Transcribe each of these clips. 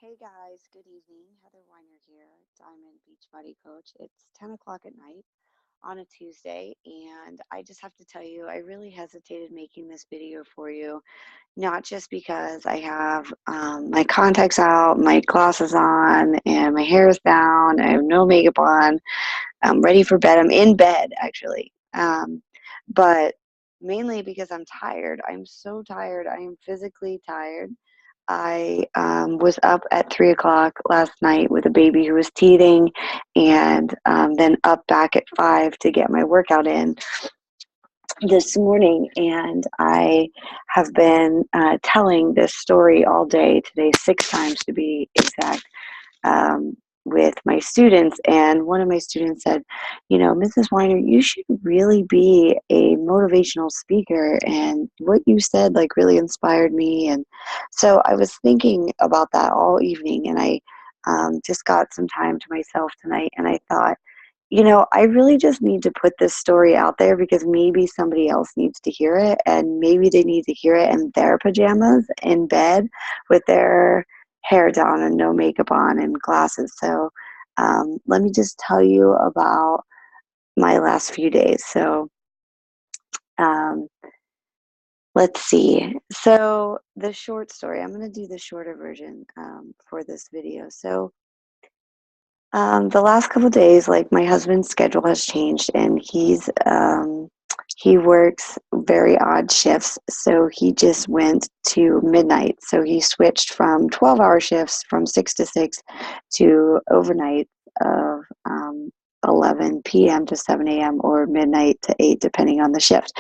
Hey guys, good evening. Heather Weiner here, Diamond Beach Body Coach. It's 10 o'clock at night on a Tuesday, and I just have to tell you, I really hesitated making this video for you, not just because I have my contacts out, my glasses on, and my hair is down, I have no makeup on, I'm ready for bed. I'm in bed, actually. But mainly because I'm tired. I'm so tired. I am physically tired. I was up at 3 o'clock last night with a baby who was teething, and then up back at 5 to get my workout in this morning. And I have been telling this story all day today, 6 times to be exact, with my students. And one of my students said, Mrs. Weiner, you should really be a motivational speaker. And what you said like really inspired me. And so I was thinking about that all evening, and I just got some time to myself tonight. And I thought, I really just need to put this story out there because maybe somebody else needs to hear it, and maybe they need to hear it in their pajamas in bed with their hair down and no makeup on and glasses. So let me just tell you about my last few days. So um, let's see. So the short story, I'm going to do the shorter version for this video. So the last couple of days, like my husband's schedule has changed, and he works very odd shifts. So he just went to midnight. So he switched from 12-hour shifts from 6 to 6 to overnight of 11 p.m. to 7 a.m. or midnight to 8, depending on the shift.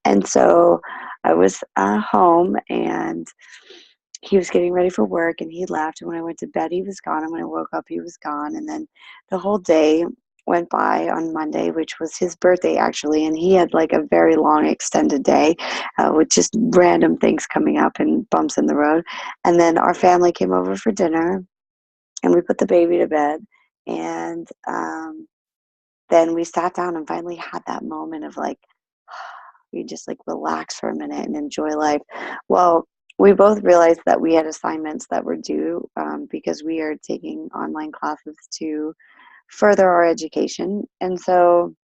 And so I was home, and he was getting ready for work, and he left. And when I went to bed, he was gone. And when I woke up, he was gone. And then the whole day went by on Monday, which was his birthday actually. And he had like a very long extended day with just random things coming up and bumps in the road. And then our family came over for dinner, and we put the baby to bed. And then we sat down and finally had that moment of like, we just like relax for a minute and enjoy life. Well, we both realized that we had assignments that were due because we are taking online classes to further our education. And so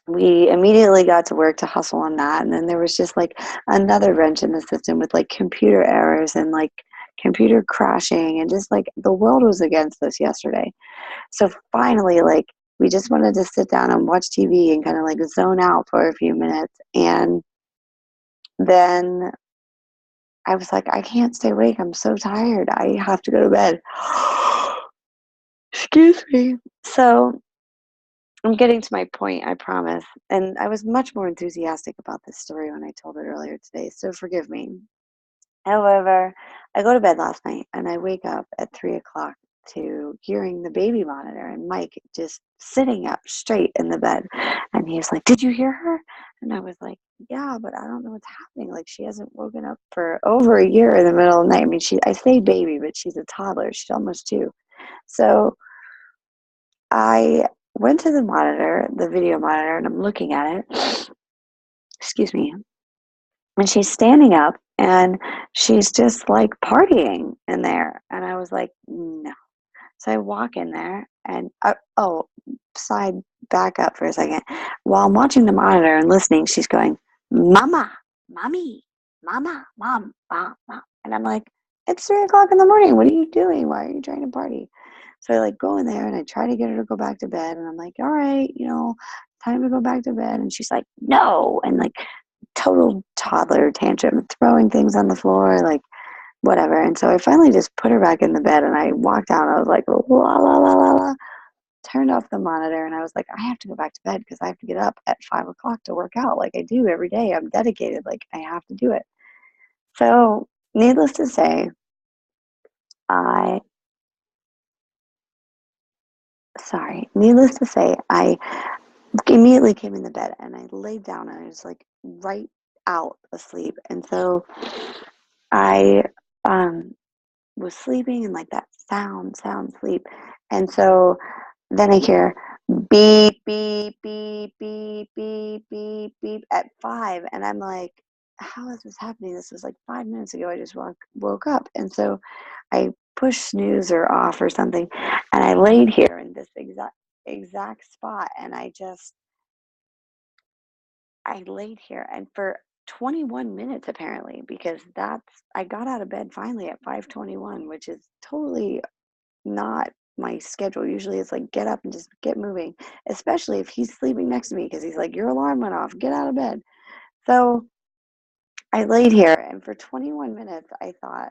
we immediately got to work to hustle on that. And then there was just like another wrench in the system with like computer errors and like computer crashing, and just like the world was against us yesterday. So finally, like, we just wanted to sit down and watch TV and kind of like zone out for a few minutes. And then I was like, I can't stay awake. I'm so tired. I have to go to bed. Excuse me. So I'm getting to my point, I promise. And I was much more enthusiastic about this story when I told it earlier today. So forgive me. However, I go to bed last night and I wake up at 3 o'clock to hearing the baby monitor and Mike just sitting up straight in the bed. And he was like, "Did you hear her?" And I was like, "Yeah, but I don't know what's happening. Like, she hasn't woken up for over a year in the middle of the night." I mean, I say baby, but she's a toddler. She's almost 2. So I went to the monitor, the video monitor, and I'm looking at it. Excuse me. And she's standing up, and she's just like partying in there. And I was like, no. So I walk in there, and oh, side back up for a second. While I'm watching the monitor and listening, she's going, "Mama, mommy, mama, mom, mom, mom." And I'm like, it's 3 o'clock in the morning. What are you doing? Why are you trying to party? So I like go in there and I try to get her to go back to bed. And I'm like, all right, time to go back to bed. And she's like, no. And like total toddler tantrum, throwing things on the floor, like whatever. And so I finally just put her back in the bed, and I walked out. I was like, la la la la la. Turned off the monitor, and I was like, I have to go back to bed because I have to get up at 5 o'clock to work out like I do every day. I'm dedicated. Like, I have to do it. So needless to say, I I immediately came in the bed and I laid down, and I was like right out asleep. And so I was sleeping in like that sound sleep. And so then I hear beep, beep, beep, beep, beep, beep, beep at 5. And I'm like, how is this happening? This was like 5 minutes ago. I just woke up. And so I push snooze or off or something, and I laid here in this exact spot, and I laid here, and for 21 minutes apparently, because I got out of bed finally at 5:21, which is totally not my schedule. Usually it's like get up and just get moving, especially if he's sleeping next to me because he's like, your alarm went off, get out of bed. So I laid here, and for 21 minutes, I thought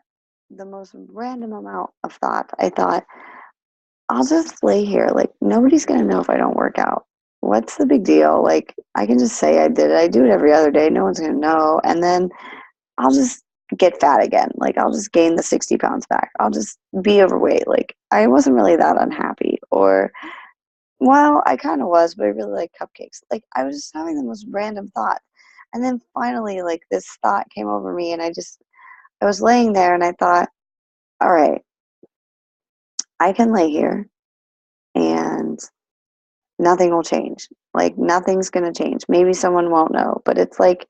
the most random amount of thoughts. I thought, I'll just lay here. Like, nobody's going to know if I don't work out. What's the big deal? Like, I can just say I did it. I do it every other day. No one's going to know. And then I'll just get fat again. Like, I'll just gain the 60 pounds back. I'll just be overweight. Like, I wasn't really that unhappy. Or, well, I kind of was, but I really like cupcakes. Like, I was just having the most random thoughts. And then finally, like, this thought came over me, and I was laying there and I thought, all right, I can lay here and nothing will change. Like, nothing's going to change. Maybe someone won't know, but it's like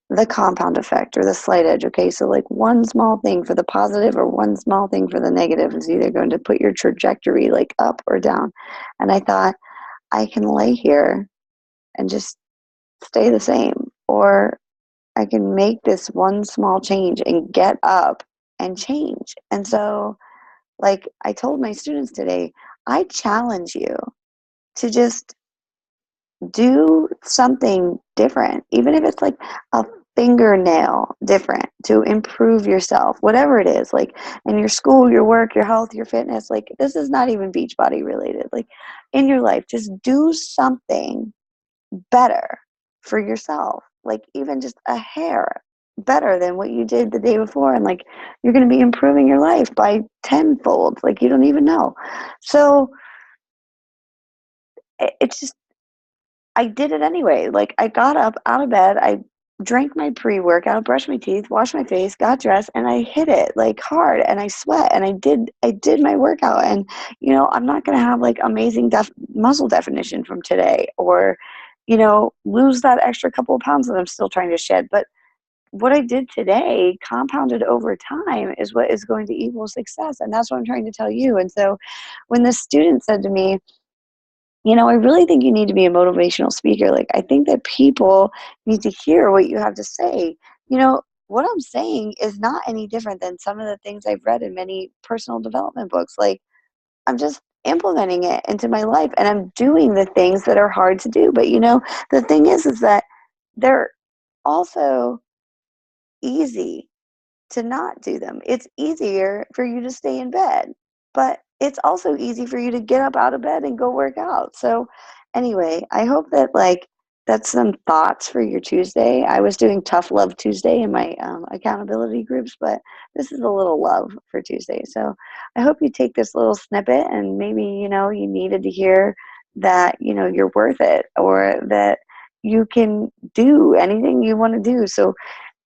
the compound effect or the slight edge. Okay, so like one small thing for the positive or one small thing for the negative is either going to put your trajectory like up or down. And I thought, I can lay here and just stay the same, or I can make this one small change and get up and change. And so, like I told my students today, I challenge you to just do something different, even if it's like a fingernail different to improve yourself, whatever it is, like in your school, your work, your health, your fitness. Like, this is not even Beachbody related. Like, in your life, just do something better for yourself, like even just a hair better than what you did the day before, and like you're going to be improving your life by tenfold, like you don't even know. So it's just, I did it anyway. Like, I got up out of bed, I drank my pre-workout, brushed my teeth, washed my face, got dressed, and I hit it like hard, and I sweat, and I did my workout. And I'm not going to have like amazing muscle definition from today, or lose that extra couple of pounds that I'm still trying to shed. But what I did today, compounded over time, is what is going to equal success. And that's what I'm trying to tell you. And so when the student said to me, I really think you need to be a motivational speaker. Like, I think that people need to hear what you have to say. What I'm saying is not any different than some of the things I've read in many personal development books. Like, I'm just implementing it into my life, and I'm doing the things that are hard to do. But the thing is that they're also easy to not do them. It's easier for you to stay in bed, but it's also easy for you to get up out of bed and go work out. So anyway, I hope that like that's some thoughts for your Tuesday. I was doing Tough Love Tuesday in my accountability groups, but this is a little love for Tuesday. So I hope you take this little snippet, and maybe you needed to hear that you're worth it, or that you can do anything you want to do. So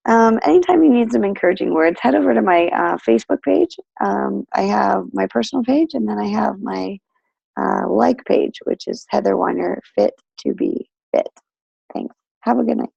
anytime you need some encouraging words, head over to my Facebook page. I have my personal page, and then I have my like page, which is Heather Weiner Fit to Be Fit. Thanks. Have a good night.